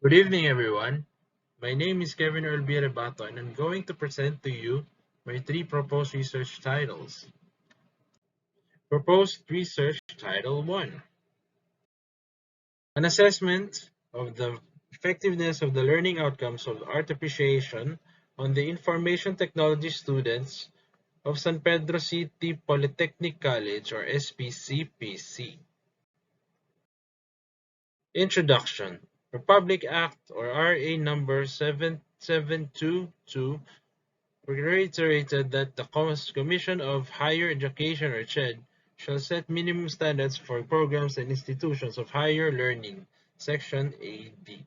Good evening, everyone. My name is Kevin Earl and I'm going to present to you my three proposed research titles. Proposed Research Title 1: An assessment of the effectiveness of the learning outcomes of art appreciation on the information technology students of San Pedro City Polytechnic College, or SPCPC. Introduction. Republic Act, or RA number 7722, reiterated that the Commission of Higher Education, or CHED, shall set minimum standards for programs and institutions of higher learning, Section AD.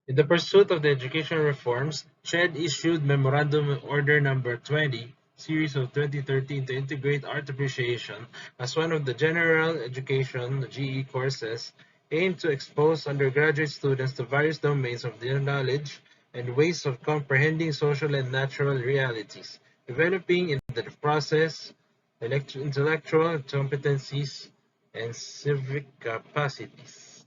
In the pursuit of the educational reforms, CHED issued Memorandum Order Number 20, Series of 2013, to integrate art appreciation as one of the general education (GE) courses aimed to expose undergraduate students to various domains of their knowledge and ways of comprehending social and natural realities, developing in the process intellectual competencies and civic capacities.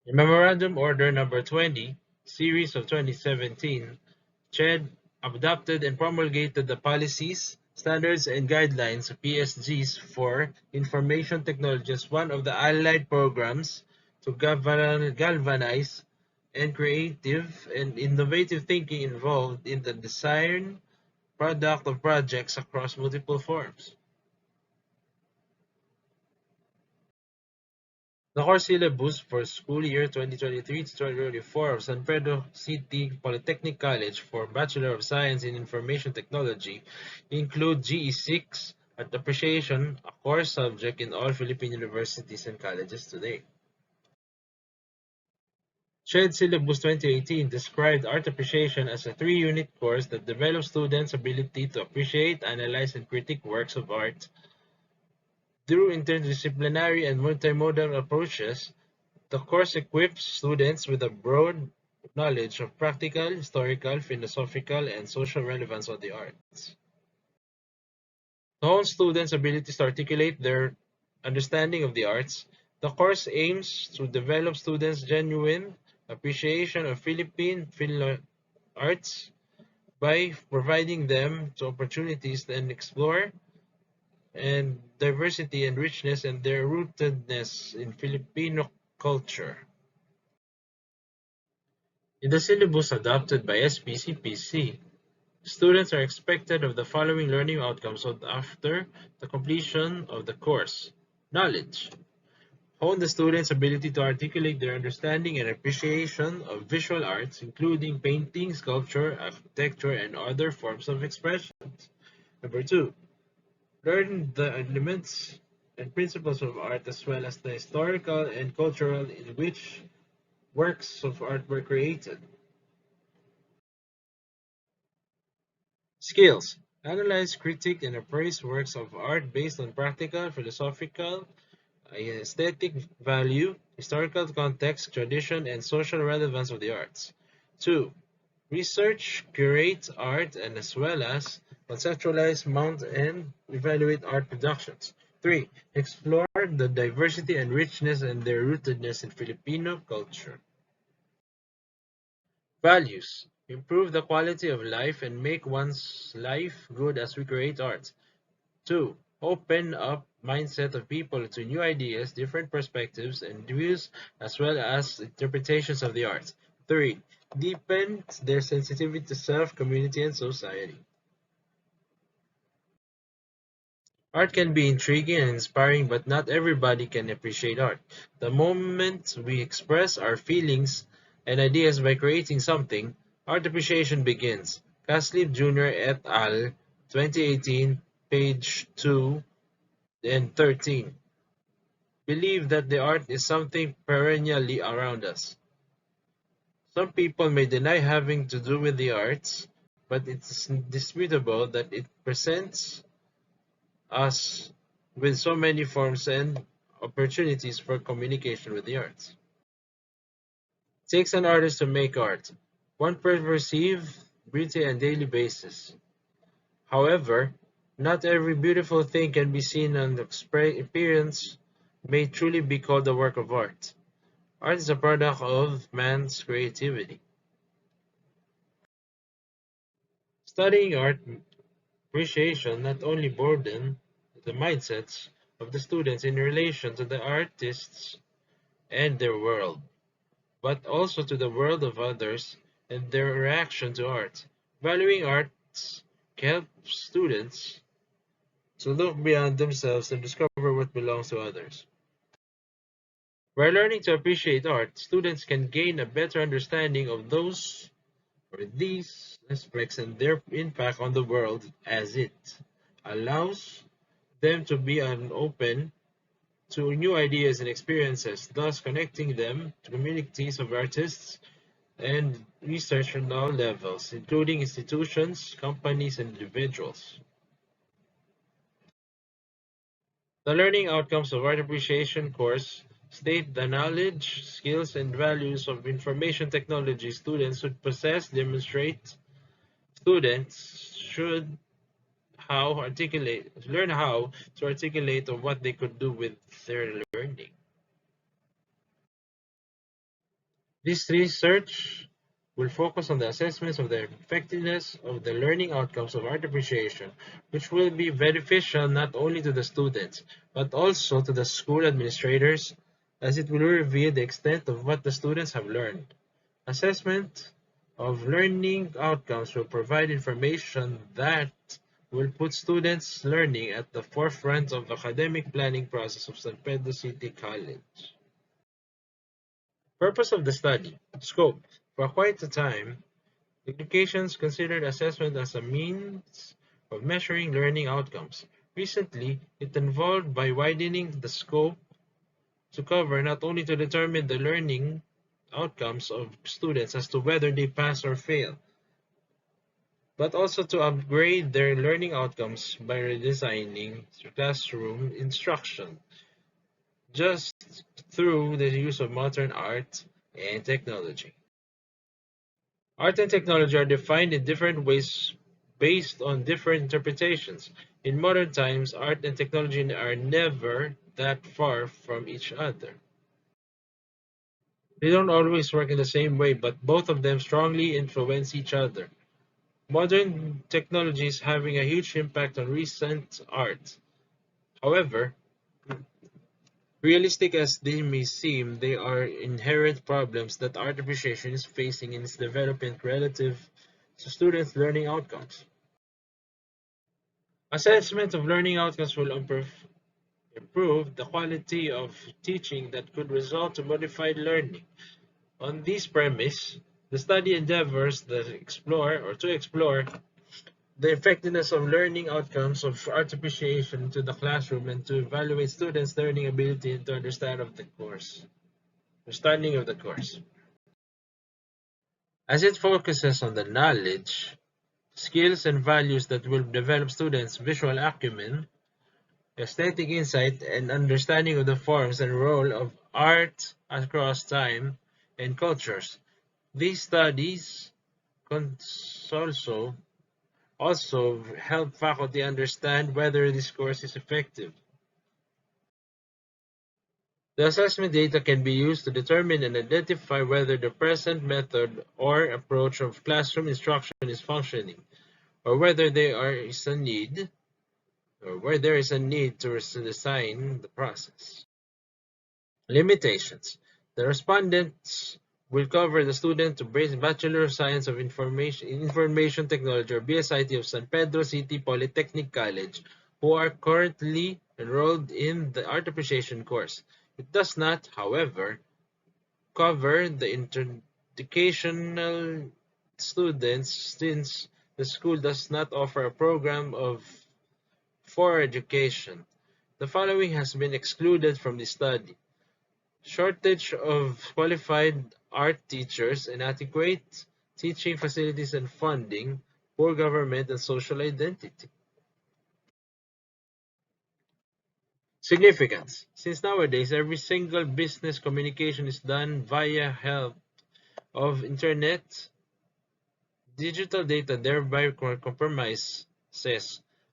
In Memorandum Order Number 20, Series of 2017, CHED adopted and promulgated the policies, standards, and guidelines (PSGs) for information technology as one of the allied programs to galvanize and creative and innovative thinking involved in the design product of projects across multiple forms. The core syllabus for school year 2023 to 2024 of San Pedro City Polytechnic College for Bachelor of Science in Information Technology include GE6 at Appreciation, a core subject in all Philippine universities and colleges today. CHED Syllabus 2018 described art appreciation as a three-unit course that develops students' ability to appreciate, analyze, and critique works of art through interdisciplinary and multimodal approaches. The course equips students with a broad knowledge of practical, historical, philosophical, and social relevance of the arts. To hone students' abilities to articulate their understanding of the arts, the course aims to develop students' genuine appreciation of Philippine arts by providing them to opportunities to explore and diversity and richness and their rootedness in Filipino culture. In the syllabus adopted by SPCPC, students are expected of the following learning outcomes after the completion of the course. Knowledge. Hone the students' ability to articulate their understanding and appreciation of visual arts, including painting, sculpture, architecture, and other forms of expression. Number 2. Learn the elements and principles of art as well as the historical and cultural in which works of art were created. Skills: analyze, critique, and appraise works of art based on practical, philosophical, aesthetic value, historical context, tradition, and social relevance of the arts. 2. Research, curate art, and as well as conceptualize, mount, and evaluate art productions. 3. Explore the diversity and richness and their rootedness in Filipino culture. Values: improve the quality of life and make one's life good as we create art. 2. Open up mindset of people to new ideas, different perspectives and views, as well as interpretations of the arts. 3. Deepen their sensitivity to self, community, and society. Art can be intriguing and inspiring, but not everybody can appreciate art. The moment we express our feelings and ideas by creating something, art appreciation begins. Caslib Jr. et al., 2018, page 2 and 13. Believe that the art is something perennially around us. Some people may deny having to do with the arts, but it's indisputable that it presents us with so many forms and opportunities for communication with the arts. It takes an artist to make art. One perceive beauty on a daily basis. However, not every beautiful thing can be seen on the appearance may truly be called a work of art. Art is a product of man's creativity. Studying art appreciation not only broaden the mindsets of the students in relation to the artists and their world, but also to the world of others and their reaction to art. Valuing arts helps students to look beyond themselves and discover what belongs to others. By learning to appreciate art, students can gain a better understanding of those or these aspects and their impact on the world as it allows them to be open to new ideas and experiences, thus connecting them to communities of artists and research on all levels, including institutions, companies, and individuals. The learning outcomes of art appreciation course state the knowledge, skills, and values of information technology students should possess, demonstrate. Students should how articulate learn how to articulate of what they could do with their learning. This research will focus on the assessments of the effectiveness of the learning outcomes of art appreciation, which will be beneficial not only to the students, but also to the school administrators, as it will reveal the extent of what the students have learned. Assessment of learning outcomes will provide information that will put students' learning at the forefront of the academic planning process of San Pedro City College. Purpose of the study. Scope. For quite a time, educations considered assessment as a means of measuring learning outcomes. Recently, it evolved by widening the scope to cover not only to determine the learning outcomes of students as to whether they pass or fail, but also to upgrade their learning outcomes by redesigning classroom instruction just through the use of modern art and technology. Art and technology are defined in different ways based on different interpretations. In modern times, art and technology are never that far from each other. They don't always work in the same way, but both of them strongly influence each other. Modern technology is having a huge impact on recent art. However, realistic as they may seem, they are inherent problems that art appreciation is facing in its development relative to students' learning outcomes. Assessment of learning outcomes will improve the quality of teaching that could result to modified learning. On this premise, the study endeavors to explore the effectiveness of learning outcomes of art appreciation to the classroom and to evaluate students' learning ability and to understanding of the course. As it focuses on the knowledge, skills, and values that will develop students' visual acumen, aesthetic insight, and understanding of the forms and role of art across time and cultures. These studies also help faculty understand whether this course is effective. The assessment data can be used to determine and identify whether the present method or approach of classroom instruction is functioning, or whether where there is a need to redesign the process. Limitations. The respondents will cover the student to Bachelor of Science of Information Technology or BSIT of San Pedro City Polytechnic College who are currently enrolled in the Art Appreciation course. It does not, however, cover the educational students since the school does not offer a program for education. The following has been excluded from the study: shortage of qualified art teachers, inadequate teaching facilities and funding, poor government and social identity. Significance. Since nowadays every single business communication is done via help of internet, digital data thereby compromises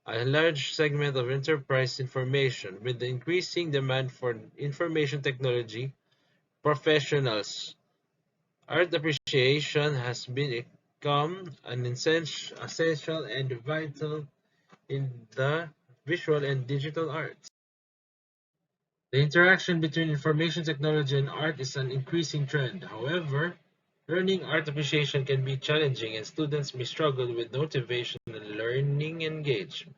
a large segment of enterprise information. With the increasing demand for information technology, professionals. Art appreciation has become an essential and vital in the visual and digital arts. The interaction between information technology and art is an increasing trend. However, learning art appreciation can be challenging and students may struggle with motivation and learning engagement.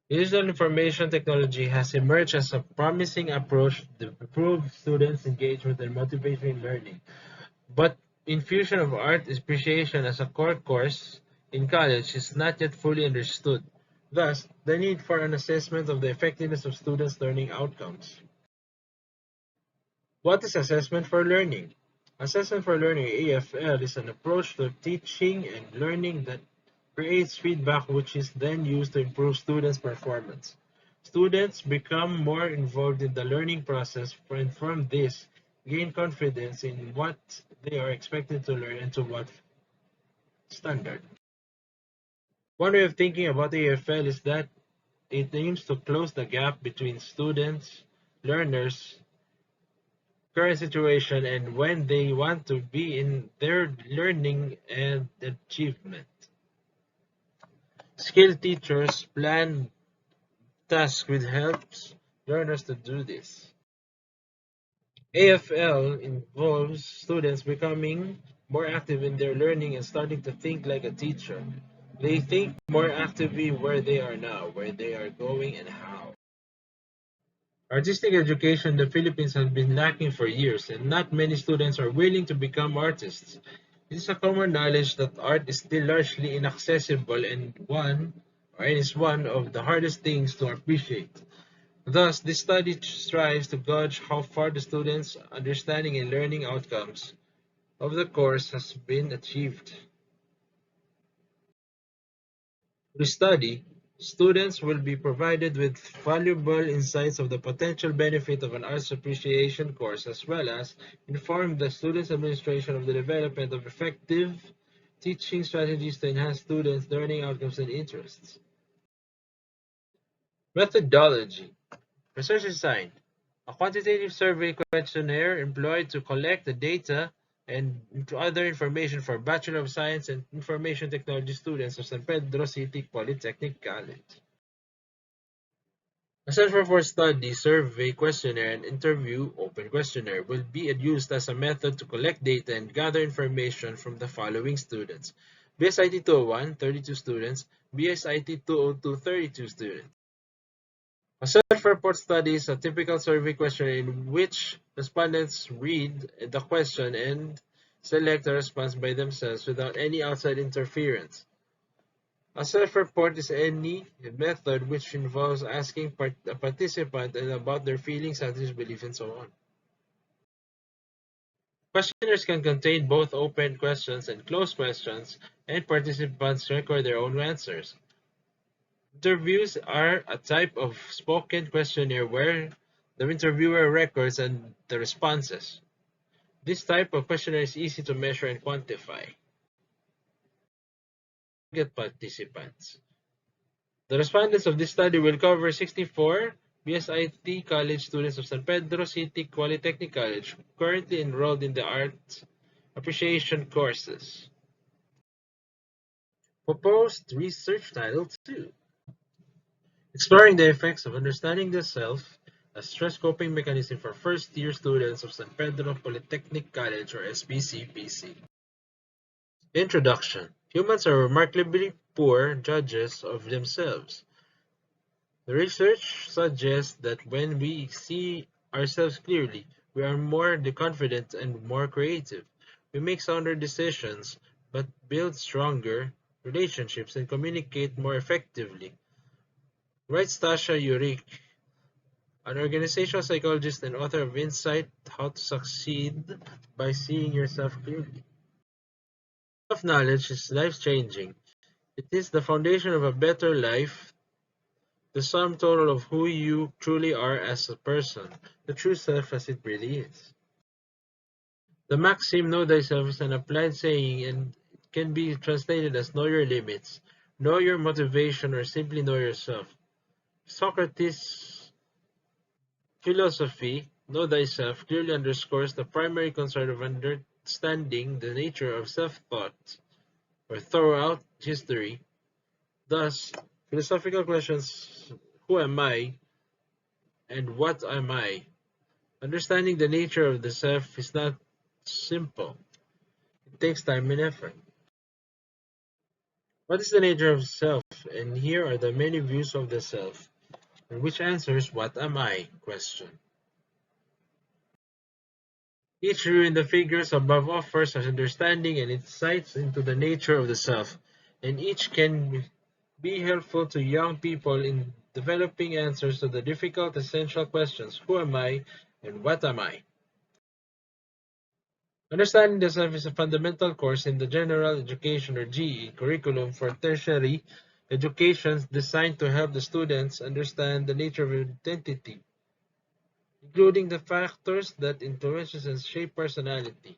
Digital information technology has emerged as a promising approach to improve students' engagement and motivation in learning. But infusion of art appreciation as a core course in college is not yet fully understood. Thus, the need for an assessment of the effectiveness of students' learning outcomes. What is assessment for learning? Assessment for learning (AFL) is an approach to teaching and learning that creates feedback which is then used to improve students' performance. Students become more involved in the learning process and from this gain confidence in what they are expected to learn and to what standard. One way of thinking about AFL is that it aims to close the gap between students, learners, current situation, and when they want to be in their learning and achievement. Skilled teachers plan tasks which helps learners to do this. AFL involves students becoming more active in their learning and starting to think like a teacher. They think more actively where they are now, where they are going, and how. Artistic education in the Philippines has been lacking for years, and not many students are willing to become artists. It is a common knowledge that art is still largely inaccessible and is one of the hardest things to appreciate. Thus, this study strives to gauge how far the students' understanding and learning outcomes of the course has been achieved. Through study, students will be provided with valuable insights of the potential benefit of an arts appreciation course as well as inform the students' administration of the development of effective teaching strategies to enhance students' learning outcomes and interests. Methodology. Research design. A quantitative survey questionnaire employed to collect the data and other information for Bachelor of Science and Information Technology students of San Pedro City Polytechnic College. A Center for Study survey questionnaire and interview open questionnaire will be used as a method to collect data and gather information from the following students. BSIT 201, 32 students. BSIT 202, 32 students. A self-report study is a typical survey questionnaire in which respondents read the question and select a response by themselves without any outside interference. A self-report is any method which involves asking a participant about their feelings, attitudes, beliefs, and so on. Questionnaires can contain both open questions and closed questions, and participants record their own answers. Interviews are a type of spoken questionnaire where the interviewer records and the responses. This type of questionnaire is easy to measure and quantify. Target participants. The respondents of this study will cover 64 BSIT College students of San Pedro City Polytechnic College currently enrolled in the Art Appreciation courses. Proposed research title 2. Exploring the effects of understanding the self as stress coping mechanism for first-year students of San Pedro Polytechnic College or SPCPC. Introduction. Humans are remarkably poor judges of themselves. The research suggests that when we see ourselves clearly, we are more confident and more creative. We make sounder decisions, but build stronger relationships and communicate more effectively. Writes Tasha Yurik, an organizational psychologist and author of Insight How to Succeed by Seeing Yourself Clearly. Self-knowledge is life-changing. It is the foundation of a better life, the sum total of who you truly are as a person, the true self as it really is. The maxim "Know thyself" is an applied saying and it can be translated as know your limits, know your motivation, or simply know yourself. Socrates' philosophy Know thyself clearly underscores the primary concern of understanding the nature of self-thought or throughout history. Thus, philosophical questions, who am I and what am I? Understanding the nature of the self is not simple. It takes time and effort. What is the nature of self? And here are the many views of the self, and which answers what am I question. Each view in the figures above offers us understanding and insights into the nature of the self, and each can be helpful to young people in developing answers to the difficult essential questions, who am I and what am I? Understanding the self is a fundamental course in the General Education or GE curriculum for tertiary education designed to help the students understand the nature of identity, including the factors that influence and shape personality.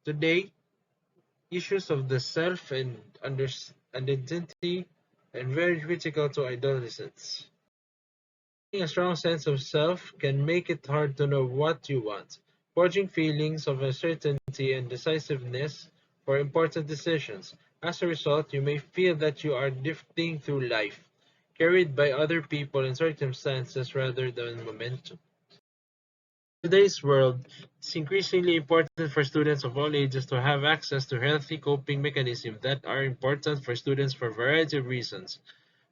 Today, issues of the self and identity are very critical to adolescents. Having a strong sense of self can make it hard to know what you want, forging feelings of uncertainty and decisiveness for important decisions. As a result, you may feel that you are drifting through life, carried by other people and circumstances rather than momentum. In today's world, it's increasingly important for students of all ages to have access to healthy coping mechanisms that are important for students for a variety of reasons,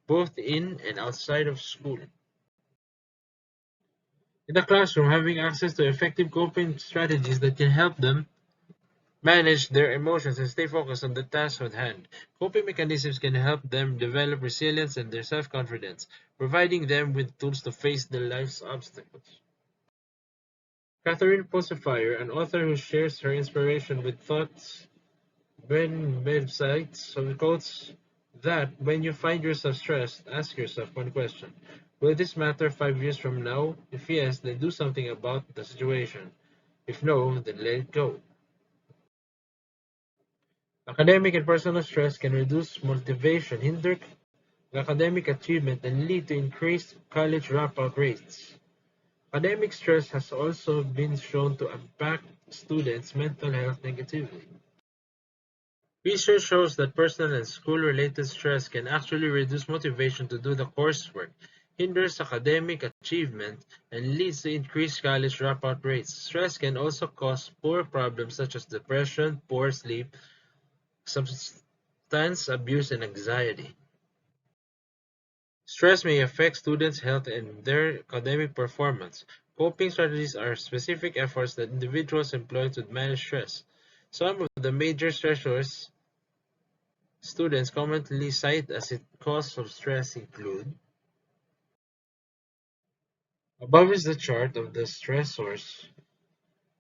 both in and outside of school. In the classroom, having access to effective coping strategies that can help them manage their emotions and stay focused on the task at hand. Coping mechanisms can help them develop resilience and their self-confidence, providing them with tools to face their life's obstacles. Catherine Pulsifier, an author who shares her inspiration with thoughts when websites, so quotes that when you find yourself stressed, ask yourself one question. Will this matter 5 years from now? If yes, then do something about the situation. If no, then let it go. Academic and personal stress can reduce motivation, hinder academic achievement, and lead to increased college dropout rates. Academic stress has also been shown to impact students' mental health negatively. Research shows that personal and school-related stress can actually reduce motivation to do the coursework, hinders academic achievement, and leads to increased college dropout rates. Stress can also cause poor problems such as depression, poor sleep, substance abuse, and anxiety. Stress may affect students' health and their academic performance. Coping strategies are specific efforts that individuals employ to manage stress. Some of the major stressors students commonly cite as a cause of stress include. Above is the chart of the stressors.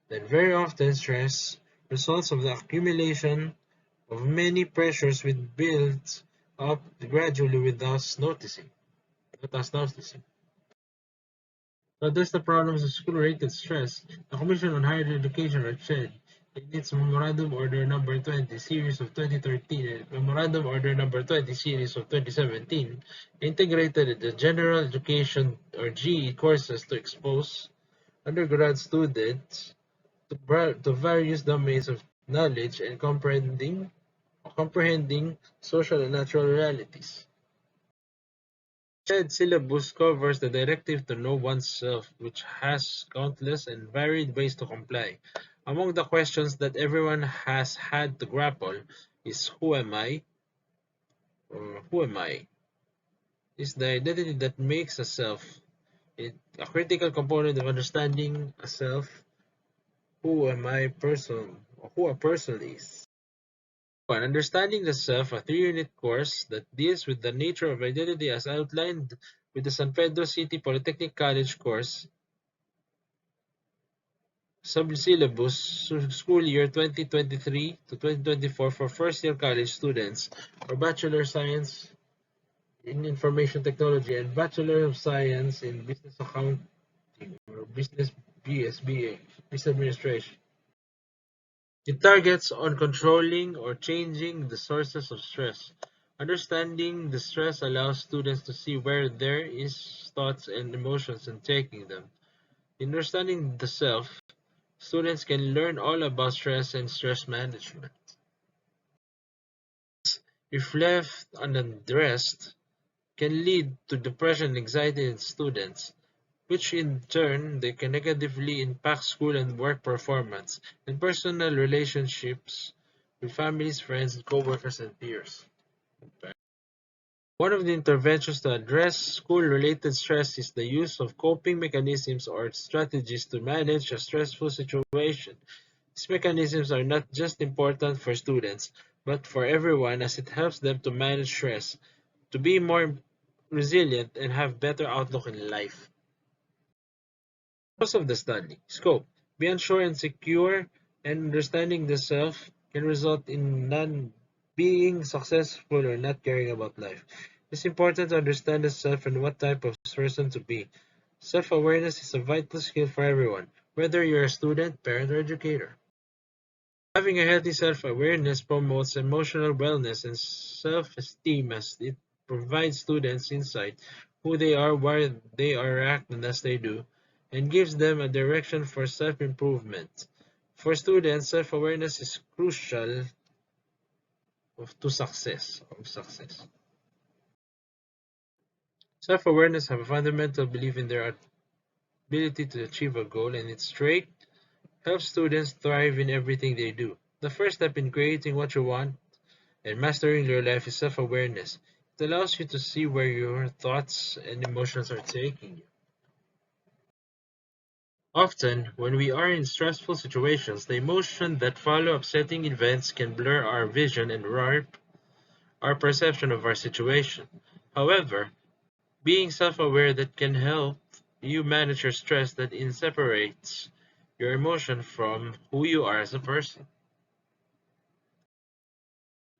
Then very often stress results of the accumulation of many pressures which builds up gradually without us noticing. To address the problems of school-related stress, the Commission on Higher Education or CHED in its Memorandum Order Number 20 Series of 2013 and Memorandum Order Number 20 Series of 2017 integrated the General Education or GE courses to expose undergrad students to various domains of knowledge and comprehending social and natural realities. Shared syllabus covers the directive to know oneself, which has countless and varied ways to comply. Among the questions that everyone has had to grapple is who am I? Or who am I? Is the identity that makes a self. A critical component of understanding a self, who am I person, or who a person is. One, understanding the self, a 3-unit course that deals with the nature of identity as outlined with the San Pedro City Polytechnic College course sub-syllabus school year 2023 to 2024 for first-year college students or Bachelor of Science in Information Technology and Bachelor of Science in Business Accounting or Business BSBA, Business Administration. It targets on controlling or changing the sources of stress. Understanding the stress allows students to see where there is thoughts and emotions and taking them. In understanding the self, students can learn all about stress and stress management. If left unaddressed, can lead to depression and anxiety in students, which in turn they can negatively impact school and work performance and personal relationships with families, friends, co-workers, and peers. One of the interventions to address school-related stress is the use of coping mechanisms or strategies to manage a stressful situation. These mechanisms are not just important for students, but for everyone as it helps them to manage stress, to be more resilient, and have better outlook in life. Purpose of the study. Scope. Beyond sure and secure and understanding the self can result in none being successful or not caring about life. It's important to understand the self and what type of person to be. Self-awareness is a vital skill for everyone, whether you're a student, parent, or educator. Having a healthy self-awareness promotes emotional wellness and self-esteem as it provides students insight who they are, why they are acting as they do, and gives them a direction for self-improvement. For students, self-awareness is crucial to success. Self-awareness have a fundamental belief in their ability to achieve a goal, and its trait helps students thrive in everything they do. The first step in creating what you want and mastering your life is self-awareness. It allows you to see where your thoughts and emotions are taking you. Often, when we are in stressful situations, the emotions that follow upsetting events can blur our vision and warp our perception of our situation. However, being self-aware that can help you manage your stress that separates your emotion from who you are as a person.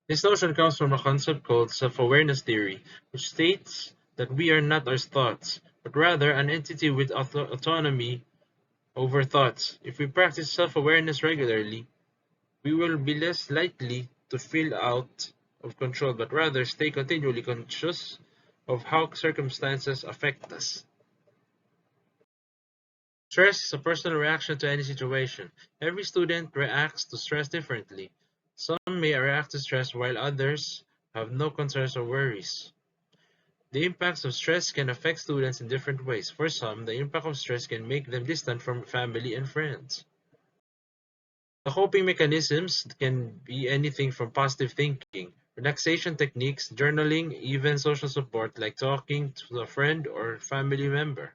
This notion comes from a concept called self-awareness theory, which states that we are not our thoughts, but rather an entity with autonomy over thoughts. If we practice self-awareness regularly, we will be less likely to feel out of control, but rather stay continually conscious of how circumstances affect us. Stress is a personal reaction to any situation. Every student reacts to stress differently. Some may react to stress while others have no concerns or worries. The impacts of stress can affect students in different ways. For some, the impact of stress can make them distant from family and friends. The coping mechanisms can be anything from positive thinking, relaxation techniques, journaling, even social support like talking to a friend or family member.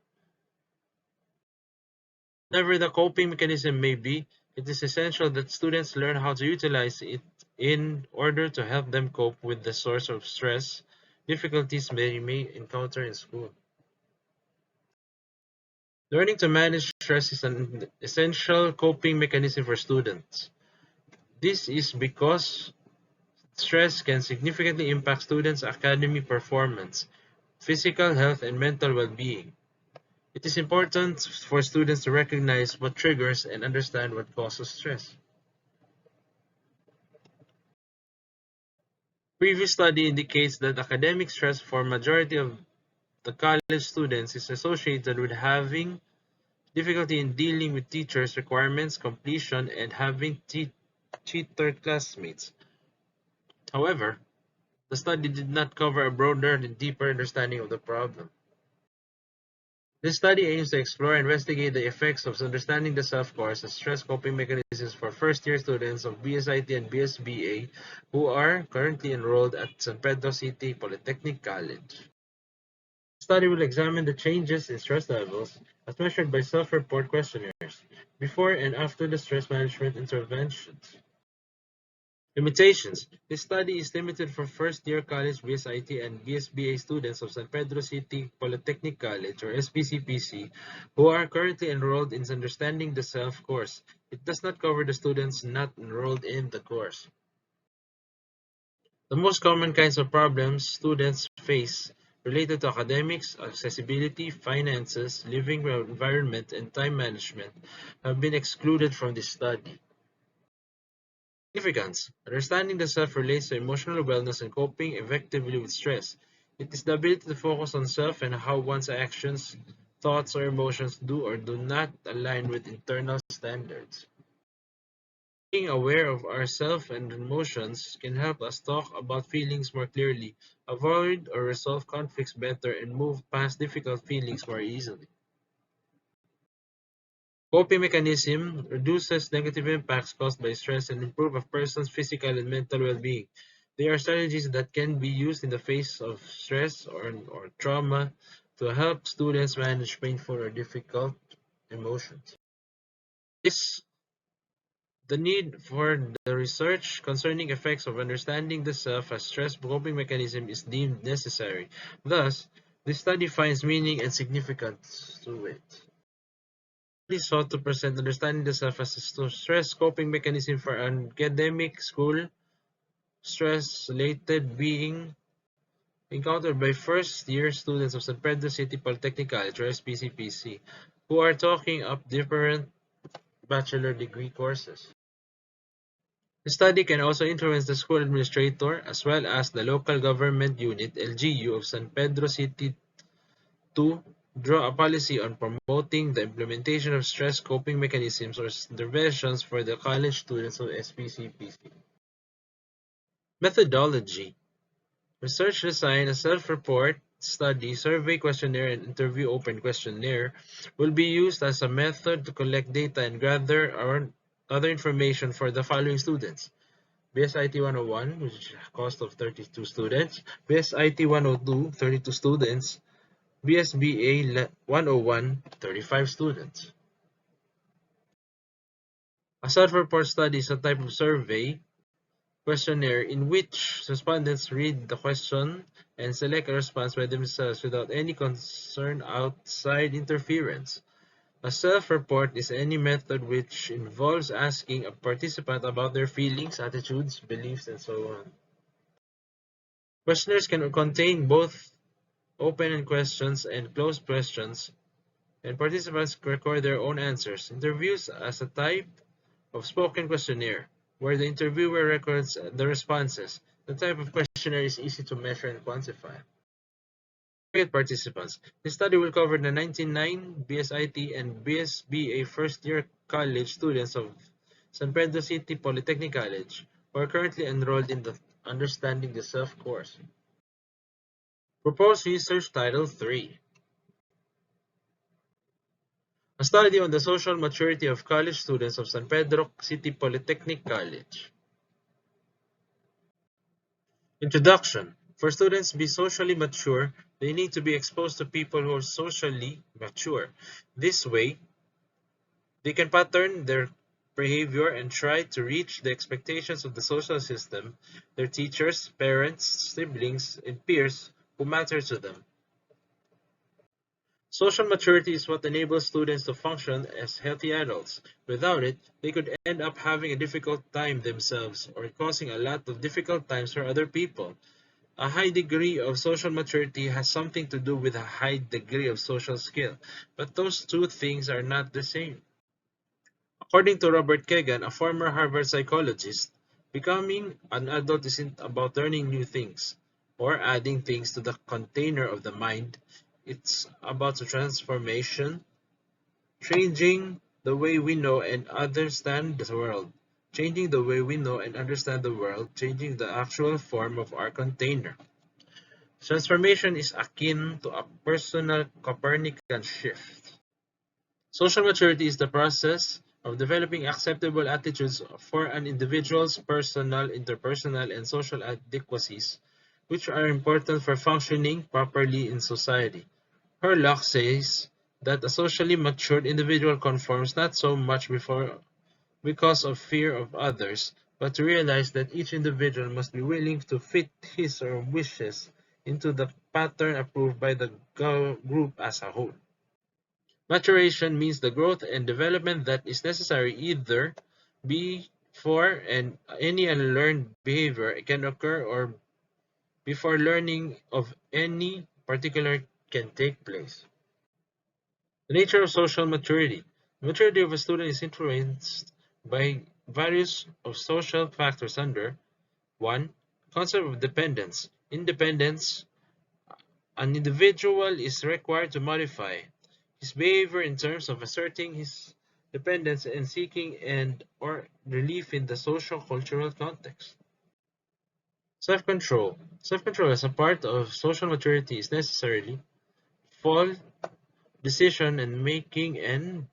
Whatever the coping mechanism may be, it is essential that students learn how to utilize it in order to help them cope with the source of stress difficulties they may encounter in school. Learning to manage stress is an essential coping mechanism for students. This is because stress can significantly impact students' academic performance, physical health, and mental well-being. It is important for students to recognize what triggers and understand what causes stress. Previous study indicates that academic stress for majority of the college students is associated with having difficulty in dealing with teachers' requirements, completion, and having cheat their classmates. However, the study did not cover a broader and deeper understanding of the problem. This study aims to explore and investigate the effects of understanding the self course and stress coping mechanisms for first-year students of BSIT and BSBA who are currently enrolled at San Pedro City Polytechnic College. The study will examine the changes in stress levels as measured by self-report questionnaires before and after the stress management interventions. Limitations: This study is limited for first-year college BSIT and BSBA students of San Pedro City Polytechnic College or SPCPC who are currently enrolled in Understanding the Self course. It does not cover the students not enrolled in the course. The most common kinds of problems students face related to academics, accessibility, finances, living environment, and time management have been excluded from this study. Significance: Understanding the self relates to emotional wellness and coping effectively with stress. It is the ability to focus on self and how one's actions thoughts or emotions do or do not align with internal standards. Being aware of ourselves and emotions can help us talk about feelings more clearly, avoid or resolve conflicts better, and move past difficult feelings more easily. Coping mechanism reduces negative impacts caused by stress and improve a person's physical and mental well-being. They are strategies that can be used in the face of stress or trauma to help students manage painful or difficult emotions. This The need for the research concerning effects of understanding the self as stress coping mechanism is deemed necessary. Thus, this study finds meaning and significance to it. Study sought to present understanding the self as a stress coping mechanism for academic school stress-related being encountered by first-year students of San Pedro City Polytechnic College or SPCPC who are taking up different bachelor degree courses. The study can also influence the school administrator as well as the local government unit (LGU) of San Pedro City to draw a policy on promoting the implementation of stress coping mechanisms or interventions for the college students of SPCPC. Methodology: research design, a self-report, study, survey questionnaire, and interview open questionnaire will be used as a method to collect data and gather other information for the following students. BSIT 101, which cost of 32 students. BSIT 102, 32 students. BSBA 101, 35 students. A self-report study is a type of survey questionnaire in which respondents read the question and select a response by themselves without any concern outside interference. A self-report is any method which involves asking a participant about their feelings, attitudes, beliefs, and so on. Questionnaires can contain both open questions and closed questions, and participants record their own answers. Interviews as a type of spoken questionnaire, where the interviewer records the responses. The type of questionnaire is easy to measure and quantify. Target participants. This study will cover the 99 BSIT and BSBA first-year college students of San Pedro City Polytechnic College who are currently enrolled in the Understanding the Self course. Proposed research title 3. A study on the social maturity of college students of San Pedro City Polytechnic College. Introduction. For students to be socially mature, they need to be exposed to people who are socially mature. This way, they can pattern their behavior and try to reach the expectations of the social system, their teachers, parents, siblings, and peers who matter to them. Social maturity is what enables students to function as healthy adults. Without it, they could end up having a difficult time themselves or causing a lot of difficult times for other people. A high degree of social maturity has something to do with a high degree of social skill, but those two things are not the same. According to Robert Kagan, a former Harvard psychologist, becoming an adult isn't about learning new things or adding things to the container of the mind. It's about the transformation, changing the way we know and understand the world. Changing the way we know and understand the world, changing the actual form of our container. Transformation is akin to a personal Copernican shift. Social maturity is the process of developing acceptable attitudes for an individual's personal, interpersonal, and social adequacies, which are important for functioning properly in society. Herlock says that a socially matured individual conforms not so much because of fear of others, but to realize that each individual must be willing to fit his or her wishes into the pattern approved by the group as a whole. Maturation means the growth and development that is necessary either before and any unlearned behavior can occur or before learning of any particular can take place. The nature of social maturity. The maturity of a student is influenced by various of social factors under 1. Concept of dependence. Independence. An individual is required to modify his behavior in terms of asserting his dependence and seeking and or relief in the social cultural context. Self-control. Self-control as a part of social maturity is necessarily full decision making and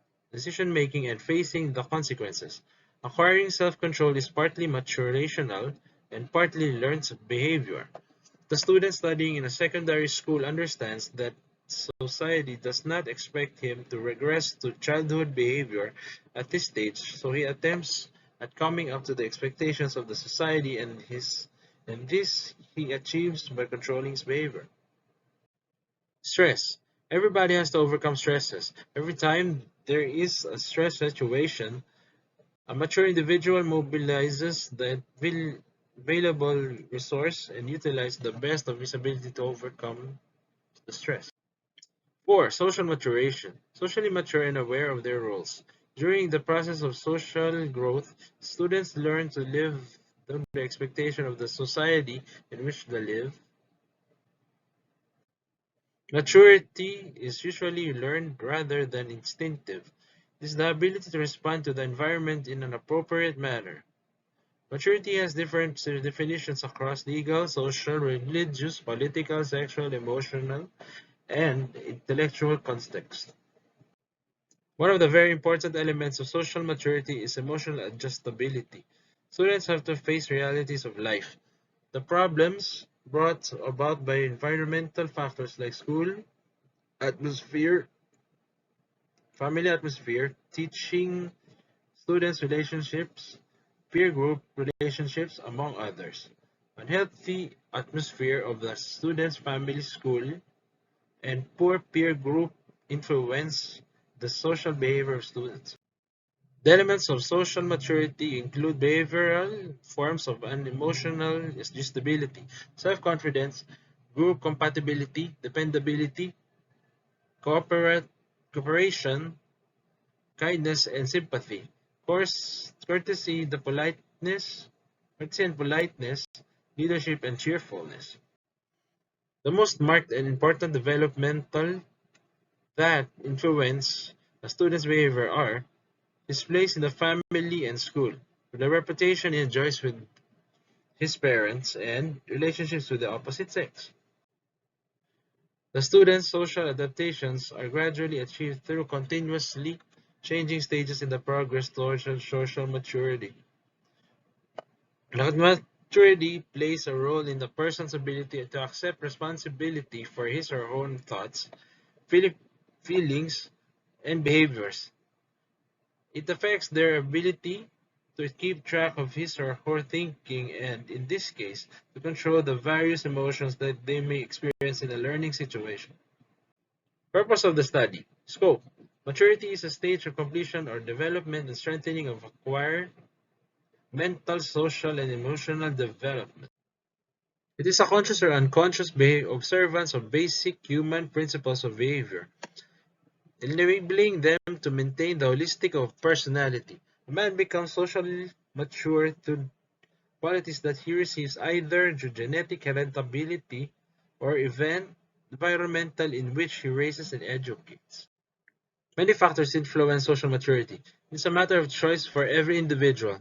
facing the consequences. Acquiring self-control is partly maturational and partly learned behavior. The student studying in a secondary school understands that society does not expect him to regress to childhood behavior at this stage, so he attempts at coming up to the expectations of the society and this he achieves by controlling his behavior. Stress. Everybody has to overcome stresses. Every time there is a stress situation, a mature individual mobilizes the available resource and utilizes the best of his ability to overcome the stress. 4. Social maturation. Socially mature and aware of their roles. During the process of social growth, students learn to live down the expectation of the society in which they live. Maturity is usually learned rather than instinctive. It is the ability to respond to the environment in an appropriate manner. Maturity has different definitions across legal, social, religious, political, sexual, emotional, and intellectual contexts. One of the very important elements of social maturity is emotional adjustability. Students have to face realities of life. The problems brought about by environmental factors like school, atmosphere, family atmosphere, teaching students relationships, peer group relationships, among others. Unhealthy atmosphere of the student's family school and poor peer group influence the social behavior of students. The elements of social maturity include behavioral forms of emotional adjustability, self-confidence, group compatibility, dependability, cooperation, kindness and sympathy, courtesy, courtesy and politeness, leadership and cheerfulness. The most marked and important developmental that influence a student's behavior are his place in the family and school, the reputation he enjoys with his parents, and relationships with the opposite sex. The student's social adaptations are gradually achieved through continuously changing stages in the progress towards social maturity. Maturity plays a role in the person's ability to accept responsibility for his or her own thoughts, feelings, and behaviors. It affects their ability to keep track of his or her thinking and, in this case, to control the various emotions that they may experience in a learning situation. Purpose of the study. Scope. Maturity is a stage of completion or development and strengthening of acquired mental, social, and emotional development. It is a conscious or unconscious observance of basic human principles of behavior, enabling them to maintain the holistic of personality. A man becomes socially mature through qualities that he receives either through genetic heritability or environmental in which he raises and educates. Many factors influence social maturity. It's a matter of choice for every individual.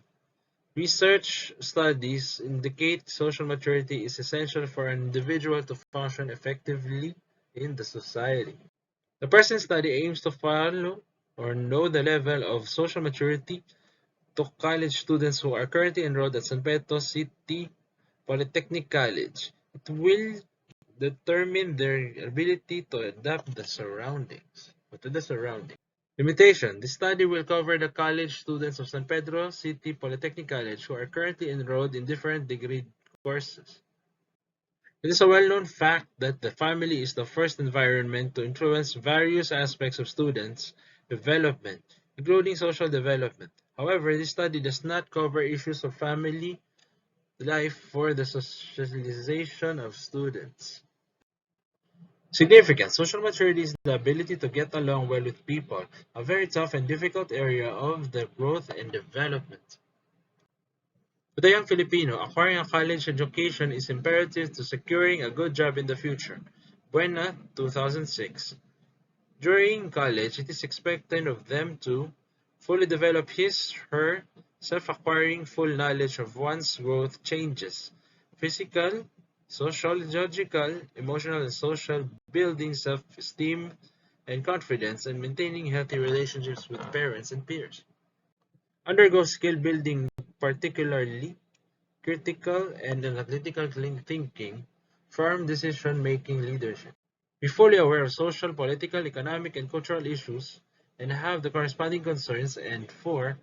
Research studies indicate social maturity is essential for an individual to function effectively in the society. The present study aims to follow or know the level of social maturity to college students who are currently enrolled at San Pedro City Polytechnic College. It will determine their ability to adapt the surroundings or to the surroundings. Limitation. This study will cover the college students of San Pedro City Polytechnic College who are currently enrolled in different degree courses. It is a well-known fact that the family is the first environment to influence various aspects of students' development, including social development. However, this study does not cover issues of family life for the socialization of students. Significance. Social maturity is the ability to get along well with people, a very tough and difficult area of the growth and development. For the young Filipino, acquiring a college education is imperative to securing a good job in the future. Buena, 2006. During college, it is expected of them to fully develop his/her self-acquiring full knowledge of one's growth changes, physical, sociological, emotional, and social, building self-esteem and confidence, and maintaining healthy relationships with parents and peers. Undergo skill building, particularly critical and analytical thinking, firm decision-making leadership. Be fully aware of social, political, economic, and cultural issues and have the corresponding concerns. And 4.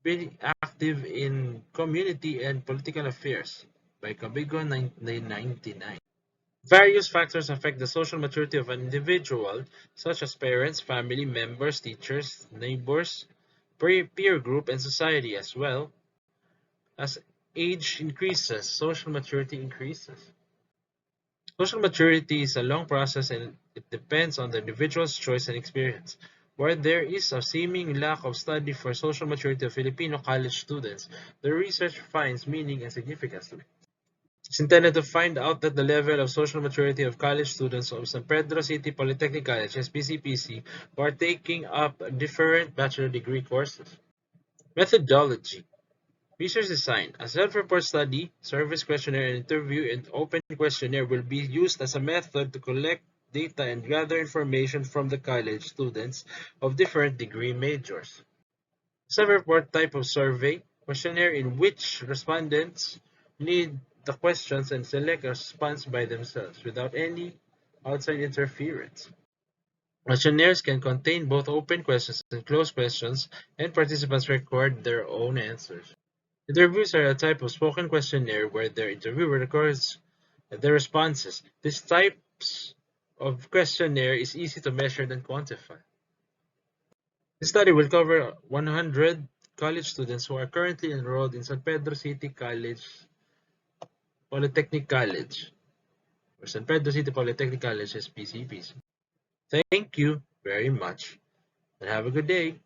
Be active in community and political affairs by Cabigo 1999. Various factors affect the social maturity of an individual, such as parents, family members, teachers, neighbors, peer group, and society as well. As age increases, social maturity increases. Social maturity is a long process and it depends on the individual's choice and experience. Where there is a seeming lack of study for social maturity of Filipino college students, the research finds meaning and significance. It's intended to find out that the level of social maturity of college students of San Pedro City Polytechnic College (SPCPC) who are taking up different bachelor degree courses. Methodology. Research design: a self-report study, service questionnaire, and interview and open questionnaire will be used as a method to collect data and gather information from the college students of different degree majors. Self-report type of survey questionnaire in which respondents read the questions and select a response by themselves without any outside interference. Questionnaires can contain both open questions and closed questions, and participants record their own answers. Interviews are a type of spoken questionnaire where the interviewer records their responses. This types of questionnaire is easy to measure and quantify. The study will cover 100 college students who are currently enrolled in San Pedro City College Polytechnic College or San Pedro City Polytechnic College SPCPs. Thank you very much and have a good day.